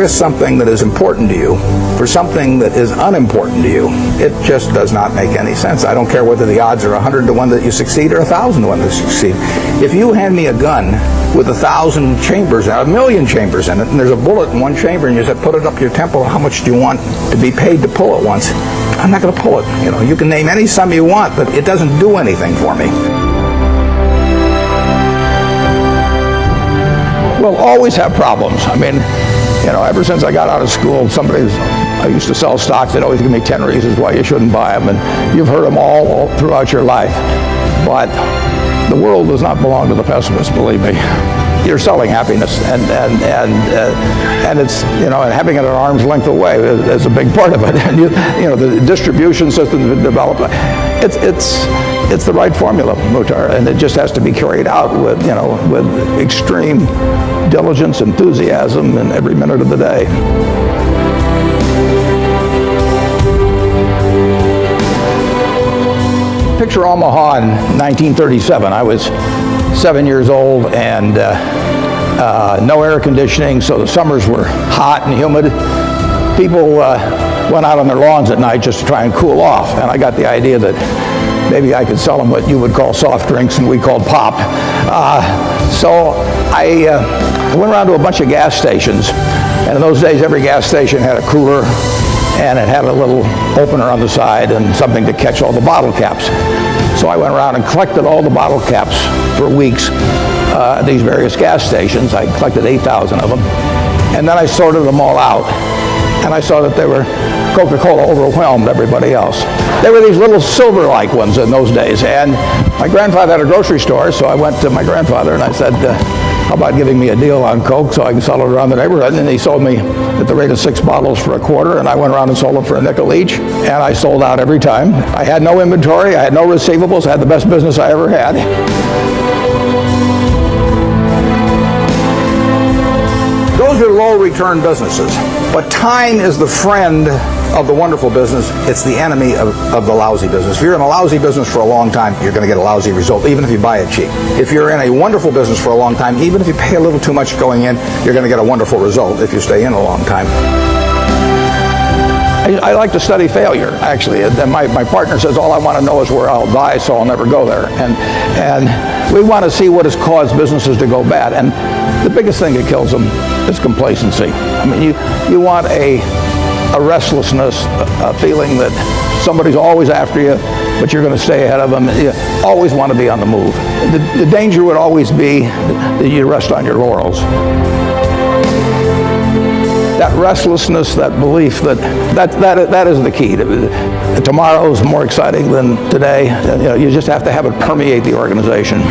risk something that is important to you for something that is unimportant to you, it just does not make any sense. I don't care whether the odds are 100 to 1 that you succeed or 1,000 to 1 that you succeed. If you hand me a gun with 1,000 chambers, 1,000,000 chambers in it, and there's a bullet in one chamber, and you said, put it up your temple, how much do you want to be paid to pull it once? I'm not going to pull it. You know, you can name any sum you want, but it doesn't do anything for me. We'll always have problems. I mean, you know, ever since I got out of school, I used to sell stocks, they'd always give me 10 reasons why you shouldn't buy them, and you've heard them all throughout your life. But the world does not belong to the pessimists, believe me. You're selling happiness, and it's, you know, and having it at arm's length away is a big part of it. And you know, the distribution system that's developed, it's the right formula, Muhtar, and it just has to be carried out with, you know, with extreme diligence, enthusiasm, in every minute of the day. Picture Omaha in 1937. I was 7 years old, and no air conditioning, so the summers were hot and humid. People went out on their lawns at night just to try and cool off, and I got the idea that maybe I could sell them what you would call soft drinks and we called pop. So I went around to a bunch of gas stations, and in those days every gas station had a cooler, and it had a little opener on the side and something to catch all the bottle caps. So I went around and collected all the bottle caps for weeks at these various gas stations. I collected 8,000 of them, and then I sorted them all out, and I saw that they were Coca-Cola overwhelmed everybody else. They were these little silver-like ones in those days, and my grandfather had a grocery store, so I went to my grandfather and I said, how about giving me a deal on Coke so I can sell it around the neighborhood? And he sold me at the rate of 6 bottles for $0.25, and I went around and sold them for $0.05 each, and I sold out every time. I had no inventory, I had no receivables, I had the best business I ever had. Those are low return businesses, but time is the friend of the wonderful business. It's the enemy of the lousy business. If you're in a lousy business for a long time, you're going to get a lousy result, even if you buy it cheap. If you're in a wonderful business for a long time, even if you pay a little too much going in, you're going to get a wonderful result if you stay in a long time. I like to study failure, actually. And my partner says all I want to know is where I'll die, so I'll never go there. And we want to see what has caused businesses to go bad. And the biggest thing that kills them is complacency. I mean, you want a restlessness, a feeling that somebody's always after you, but you're going to stay ahead of them. You always want to be on the move. The danger would always be that you rest on your laurels. That restlessness, that belief that is the key. Tomorrow is more exciting than today. You know, you just have to have it permeate the organization.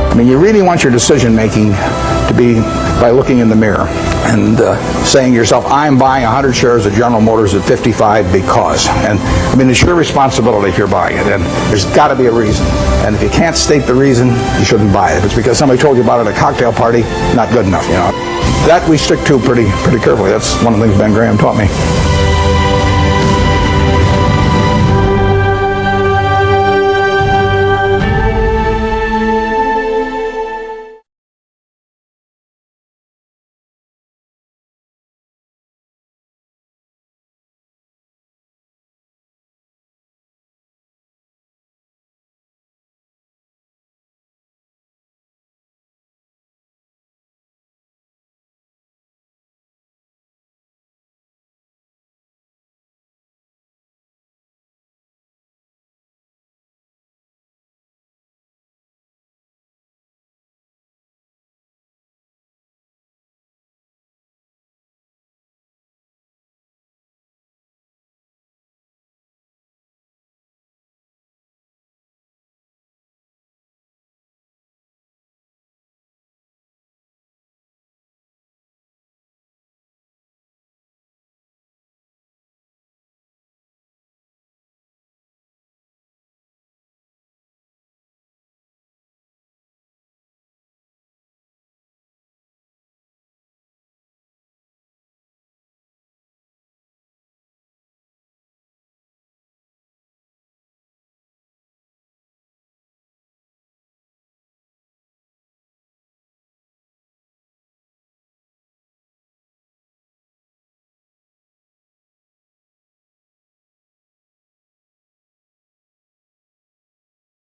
I mean, you really want your decision making to be by looking in the mirror and saying to yourself, I'm buying 100 shares of General Motors at 55 because. And I mean, it's your responsibility if you're buying it, and there's got to be a reason. And if you can't state the reason, you shouldn't buy it. If it's because somebody told you about it at a cocktail party, not good enough, you know. That we stick to pretty carefully. That's one of the things Ben Graham taught me.